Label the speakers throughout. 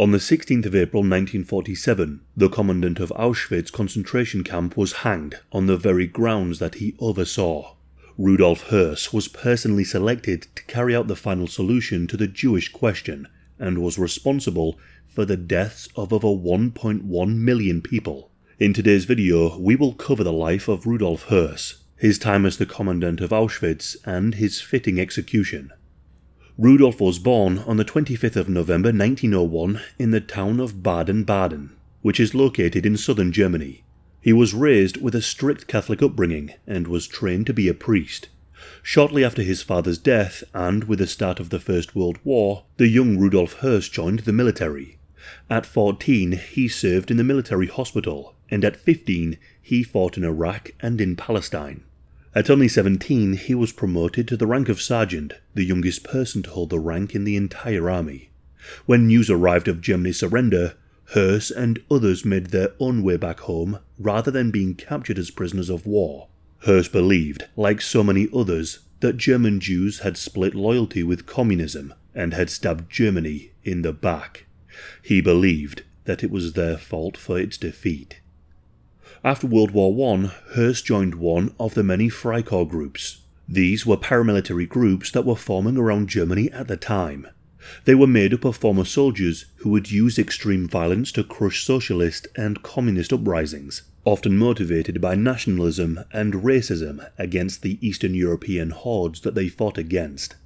Speaker 1: On the 16th of April 1947, the commandant of Auschwitz concentration camp was hanged on the very grounds that he oversaw. Rudolf Höss was personally selected to carry out the final solution to the Jewish question and was responsible for the deaths of over 1.1 million people. In today's video, we will cover the life of Rudolf Höss, his time as the commandant of Auschwitz, and his fitting execution. Rudolf was born on the 25th of November 1901 in the town of Baden-Baden, which is located in southern Germany. He was raised with a strict Catholic upbringing and was trained to be a priest. Shortly after his father's death and with the start of the First World War, the young Rudolf Höss joined the military. At 14, he served in the military hospital, and at 15, he fought in Iraq and in Palestine. At only 17, he was promoted to the rank of sergeant, the youngest person to hold the rank in the entire army. When news arrived of Germany's surrender, Höss and others made their own way back home rather than being captured as prisoners of war. Höss believed, like so many others, that German Jews had split loyalty with communism and had stabbed Germany in the back. He believed that it was their fault for its defeat. After World War I, Höss joined one of the many Freikorps groups. These were paramilitary groups that were forming around Germany at the time. They were made up of former soldiers who would use extreme violence to crush socialist and communist uprisings, often motivated by nationalism and racism against the Eastern European hordes that they fought against.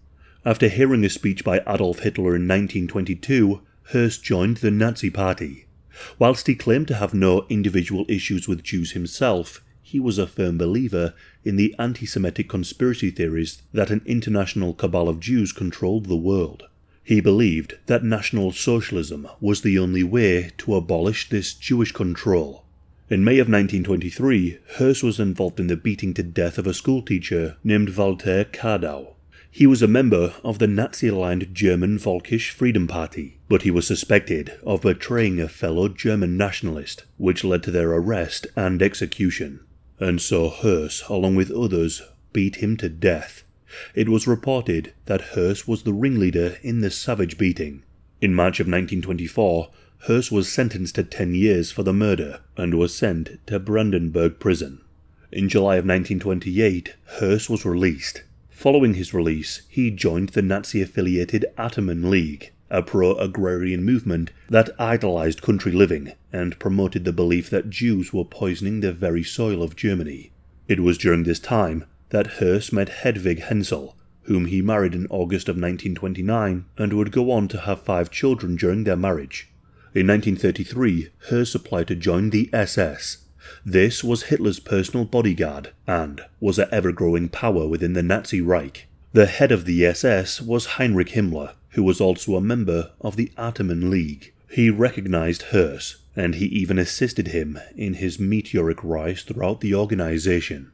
Speaker 1: After hearing a speech by Adolf Hitler in 1922, Höss joined the Nazi Party. Whilst he claimed to have no individual issues with Jews himself, he was a firm believer in the anti-Semitic conspiracy theories that an international cabal of Jews controlled the world. He believed that National Socialism was the only way to abolish this Jewish control. In May of 1923, Höss was involved in the beating to death of a schoolteacher named Walter Kardau. He was a member of the Nazi-aligned German Völkisch Freedom Party, but he was suspected of betraying a fellow German nationalist, which led to their arrest and execution. And so Höss, along with others, beat him to death. It was reported that Höss was the ringleader in the savage beating. In March of 1924, Höss was sentenced to 10 years for the murder and was sent to Brandenburg prison. In July of 1928, Höss was released. Following his release, he joined the Nazi-affiliated Ataman League, a pro-agrarian movement that idolized country living and promoted the belief that Jews were poisoning the very soil of Germany. It was during this time that Höss met Hedwig Hensel, whom he married in August of 1929 and would go on to have 5 children during their marriage. In 1933, Höss applied to join the SS. This was Hitler's personal bodyguard and was an ever-growing power within the Nazi Reich. The head of the SS was Heinrich Himmler, who was also a member of the Ataman League. He recognized Höss, and he even assisted him in his meteoric rise throughout the organization.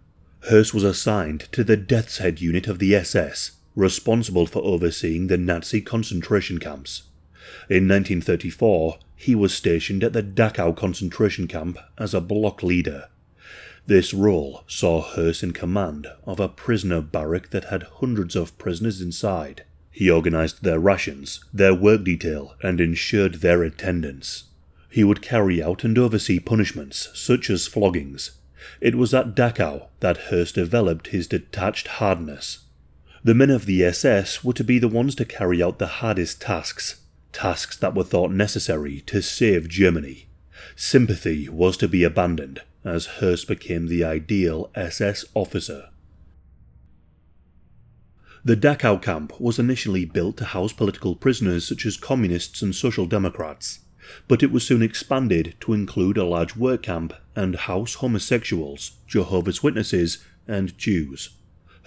Speaker 1: Höss was assigned to the Death's Head unit of the SS, responsible for overseeing the Nazi concentration camps. In 1934, he was stationed at the Dachau concentration camp as a block leader. This role saw Höss in command of a prisoner barrack that had hundreds of prisoners inside. He organized their rations, their work detail, and ensured their attendance. He would carry out and oversee punishments, such as floggings. It was at Dachau that Höss developed his detached hardness. The men of the SS were to be the ones to carry out the hardest tasks that were thought necessary to save Germany. Sympathy was to be abandoned, as Höss became the ideal SS officer. The Dachau camp was initially built to house political prisoners such as communists and social democrats, but it was soon expanded to include a large work camp and house homosexuals, Jehovah's Witnesses, and Jews.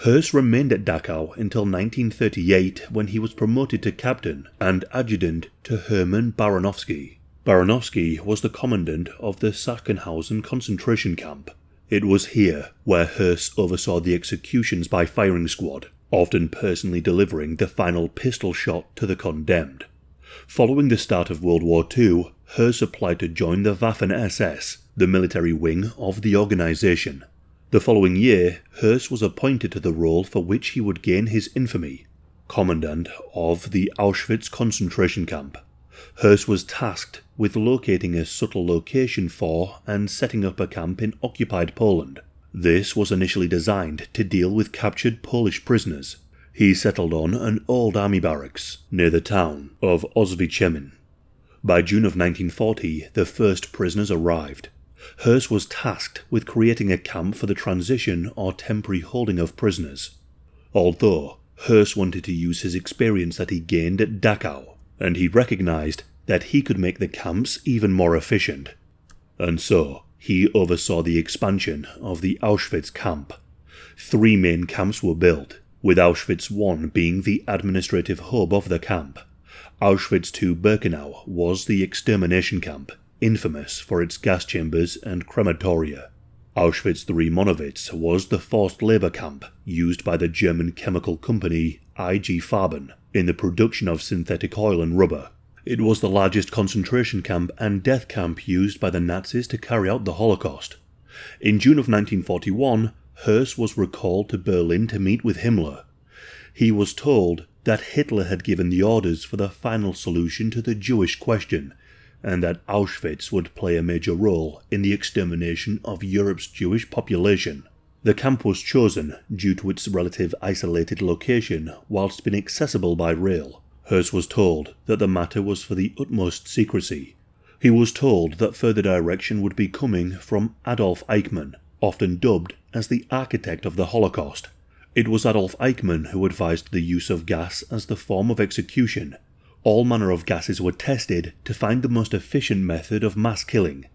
Speaker 1: Höss remained at Dachau until 1938 when he was promoted to captain and adjutant to Hermann Baranowski. Baranowski was the commandant of the Sachsenhausen concentration camp. It was here where Höss oversaw the executions by firing squad, often personally delivering the final pistol shot to the condemned. Following the start of World War II, Höss applied to join the Waffen-SS, the military wing of the organization. The following year, Höss was appointed to the role for which he would gain his infamy, commandant of the Auschwitz concentration camp. Höss was tasked with locating a subtle location for and setting up a camp in occupied Poland. This was initially designed to deal with captured Polish prisoners. He settled on an old army barracks near the town of Auschwitz. By June of 1940, the first prisoners arrived. Höss was tasked with creating a camp for the transition or temporary holding of prisoners. Although Höss wanted to use his experience that he gained at Dachau, and he recognized that he could make the camps even more efficient. And so, he oversaw the expansion of the Auschwitz camp. 3 main camps were built, with Auschwitz I being the administrative hub of the camp. Auschwitz II-Birkenau was the extermination camp, infamous for its gas chambers and crematoria. Auschwitz III-Monowitz was the forced labour camp used by the German chemical company IG Farben in the production of synthetic oil and rubber. It was the largest concentration camp and death camp used by the Nazis to carry out the Holocaust. In June of 1941, Höss was recalled to Berlin to meet with Himmler. He was told that Hitler had given the orders for the final solution to the Jewish question, and that Auschwitz would play a major role in the extermination of Europe's Jewish population. The camp was chosen due to its relative isolated location whilst being accessible by rail. Höss was told that the matter was for the utmost secrecy. He was told that further direction would be coming from Adolf Eichmann, often dubbed as the architect of the Holocaust. It was Adolf Eichmann who advised the use of gas as the form of execution. All manner of gases were tested to find the most efficient method of mass killing.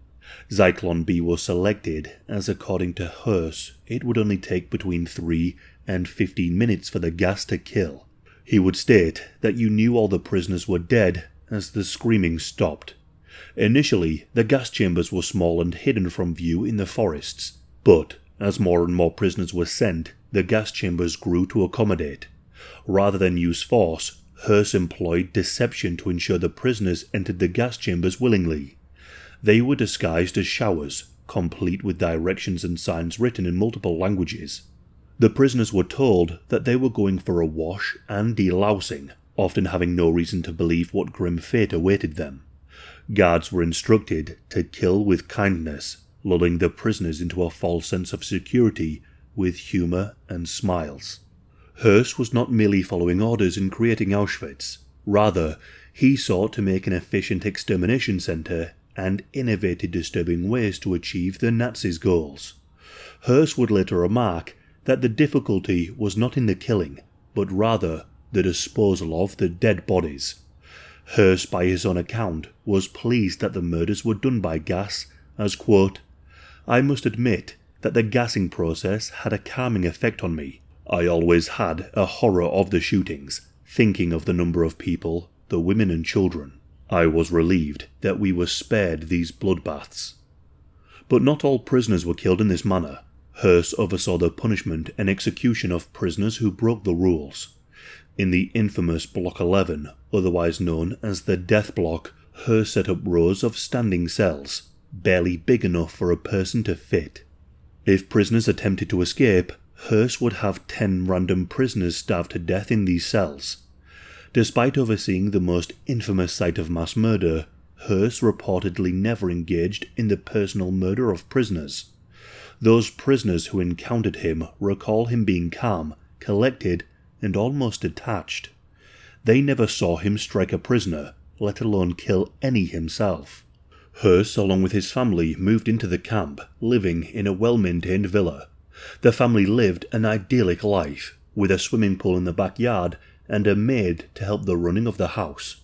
Speaker 1: Zyklon B was selected as, according to Höss, it would only take between 3 and 15 minutes for the gas to kill. He would state that you knew all the prisoners were dead as the screaming stopped. Initially, the gas chambers were small and hidden from view in the forests, but as more and more prisoners were sent, the gas chambers grew to accommodate. Rather than use force, Höss employed deception to ensure the prisoners entered the gas chambers willingly. They were disguised as showers, complete with directions and signs written in multiple languages. The prisoners were told that they were going for a wash and delousing, often having no reason to believe what grim fate awaited them. Guards were instructed to kill with kindness, lulling the prisoners into a false sense of security with humour and smiles. Höss was not merely following orders in creating Auschwitz. Rather, he sought to make an efficient extermination centre and innovated disturbing ways to achieve the Nazis' goals. Höss would later remark that the difficulty was not in the killing, but rather the disposal of the dead bodies. Höss, by his own account, was pleased that the murders were done by gas, as, quote, "I must admit that the gassing process had a calming effect on me. I always had a horror of the shootings, thinking of the number of people, the women and children. I was relieved that we were spared these bloodbaths." But not all prisoners were killed in this manner. Höss oversaw the punishment and execution of prisoners who broke the rules. In the infamous Block 11, otherwise known as the Death Block, Höss set up rows of standing cells, barely big enough for a person to fit. If prisoners attempted to escape, Höss would have 10 random prisoners starved to death in these cells. Despite overseeing the most infamous site of mass murder, Höss reportedly never engaged in the personal murder of prisoners. Those prisoners who encountered him recall him being calm, collected, and almost detached. They never saw him strike a prisoner, let alone kill any himself. Höss, along with his family, moved into the camp, living in a well-maintained villa. The family lived an idyllic life, with a swimming pool in the backyard and a maid to help the running of the house.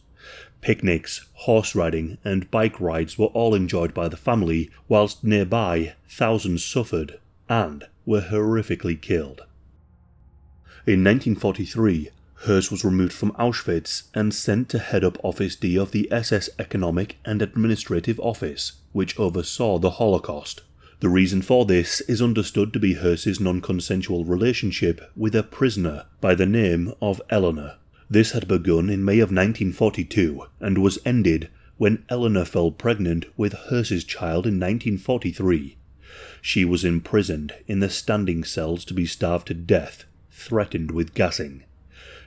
Speaker 1: Picnics, horse riding, and bike rides were all enjoyed by the family, whilst nearby thousands suffered and were horrifically killed. In 1943, Höss was removed from Auschwitz and sent to head up Office D of the SS Economic and Administrative Office, which oversaw the Holocaust. The reason for this is understood to be Höss's non-consensual relationship with a prisoner by the name of Eleanor. This had begun in May of 1942 and was ended when Eleanor fell pregnant with Höss's child in 1943. She was imprisoned in the standing cells to be starved to death, threatened with gassing.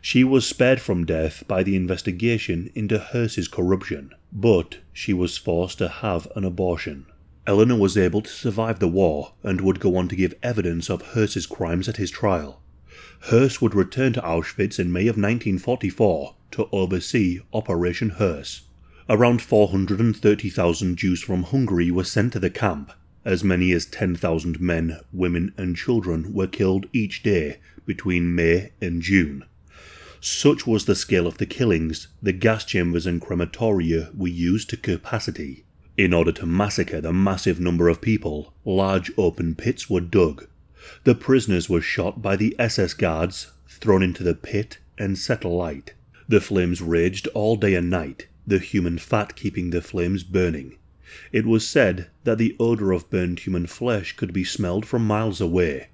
Speaker 1: She was spared from death by the investigation into Höss's corruption, but she was forced to have an abortion. Eleanor was able to survive the war and would go on to give evidence of Höss's crimes at his trial. Höss would return to Auschwitz in May of 1944 to oversee Operation Höss. Around 430,000 Jews from Hungary were sent to the camp. As many as 10,000 men, women and children were killed each day between May and June. Such was the scale of the killings, the gas chambers and crematoria were used to capacity. In order to massacre the massive number of people, large open pits were dug. The prisoners were shot by the SS guards, thrown into the pit and set alight. The flames raged all day and night, the human fat keeping the flames burning. It was said that the odour of burned human flesh could be smelled from miles away.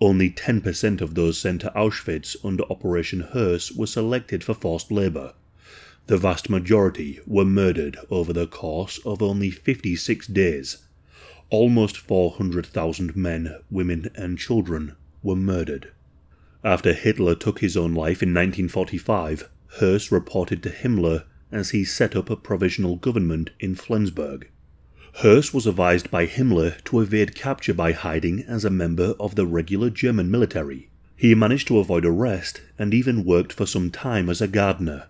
Speaker 1: Only 10% of those sent to Auschwitz under Operation Höss were selected for forced labour. The vast majority were murdered over the course of only 56 days. Almost 400,000 men, women and children were murdered. After Hitler took his own life in 1945, Höss reported to Himmler as he set up a provisional government in Flensburg. Höss was advised by Himmler to evade capture by hiding as a member of the regular German military. He managed to avoid arrest and even worked for some time as a gardener.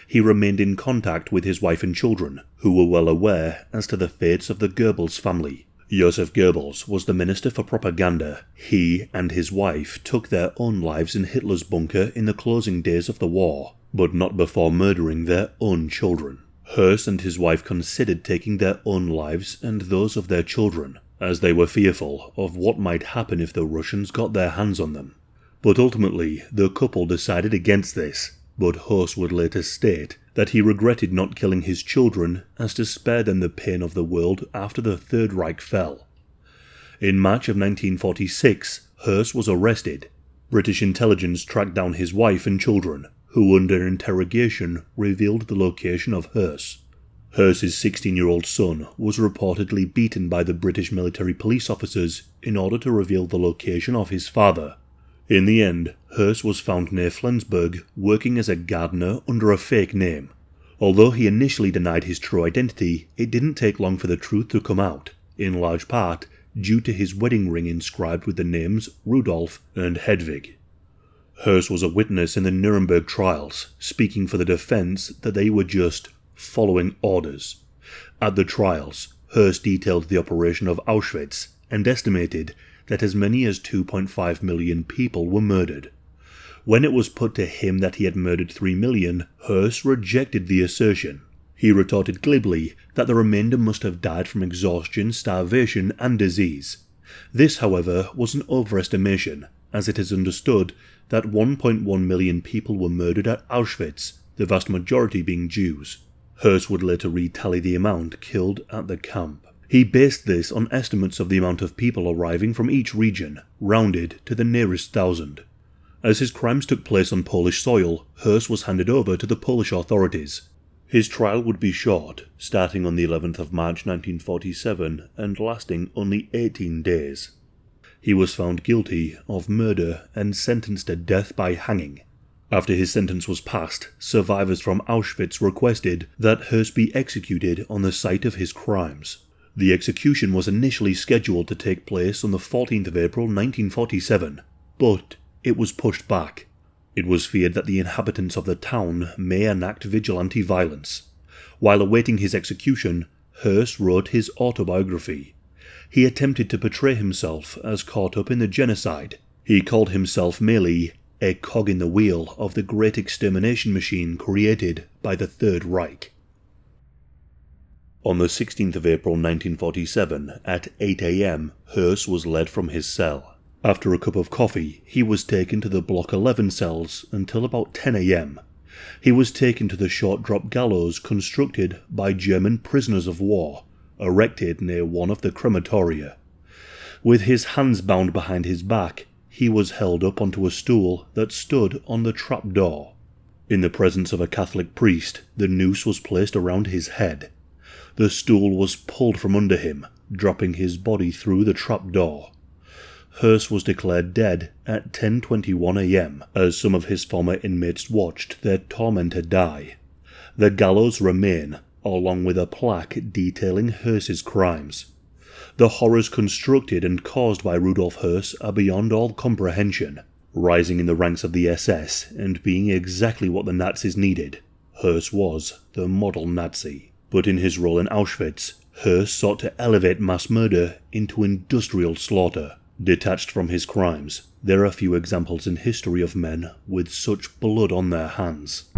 Speaker 1: He remained in contact with his wife and children, who were well aware as to the fates of the Goebbels family. Joseph Goebbels was the Minister for Propaganda. He and his wife took their own lives in Hitler's bunker in the closing days of the war, but not before murdering their own children. Höss and his wife considered taking their own lives and those of their children, as they were fearful of what might happen if the Russians got their hands on them. But ultimately, the couple decided against this, but Höss would later state that he regretted not killing his children as to spare them the pain of the world after the Third Reich fell. In March of 1946, Höss was arrested. British intelligence tracked down his wife and children, who under interrogation revealed the location of Höss. Höss's 16-year-old son was reportedly beaten by the British military police officers in order to reveal the location of his father. In the end, Höss was found near Flensburg working as a gardener under a fake name. Although he initially denied his true identity, it didn't take long for the truth to come out, in large part due to his wedding ring inscribed with the names Rudolf and Hedwig. Höss was a witness in the Nuremberg trials, speaking for the defense that they were just following orders. At the trials, Höss detailed the operation of Auschwitz and estimated that as many as 2.5 million people were murdered. When it was put to him that he had murdered 3 million, Höss rejected the assertion. He retorted glibly that the remainder must have died from exhaustion, starvation and disease. This, however, was an overestimation, as it is understood that 1.1 million people were murdered at Auschwitz, the vast majority being Jews. Höss would later retally the amount killed at the camp. He based this on estimates of the amount of people arriving from each region, rounded to the nearest 1,000. As his crimes took place on Polish soil, Höss was handed over to the Polish authorities. His trial would be short, starting on the 11th of March 1947 and lasting only 18 days. He was found guilty of murder and sentenced to death by hanging. After his sentence was passed, survivors from Auschwitz requested that Höss be executed on the site of his crimes. The execution was initially scheduled to take place on the 14th of April 1947, but it was pushed back. It was feared that the inhabitants of the town may enact vigilante violence. While awaiting his execution, Höss wrote his autobiography. He attempted to portray himself as caught up in the genocide. He called himself merely a cog in the wheel of the great extermination machine created by the Third Reich. On the 16th of April 1947, at 8 a.m., Höss was led from his cell. After a cup of coffee, he was taken to the Block 11 cells until about 10 a.m. He was taken to the short drop gallows constructed by German prisoners of war, erected near one of the crematoria. With his hands bound behind his back, he was held up onto a stool that stood on the trap door. In the presence of a Catholic priest, the noose was placed around his head. The stool was pulled from under him, dropping his body through the trap door. Höss was declared dead at 10:21 a.m. as some of his former inmates watched their tormentor die. The gallows remain, along with a plaque detailing Höss's crimes. The horrors constructed and caused by Rudolf Höss are beyond all comprehension. Rising in the ranks of the SS and being exactly what the Nazis needed, Höss was the model Nazi. But in his role in Auschwitz, Höss sought to elevate mass murder into industrial slaughter. Detached from his crimes, there are few examples in history of men with such blood on their hands.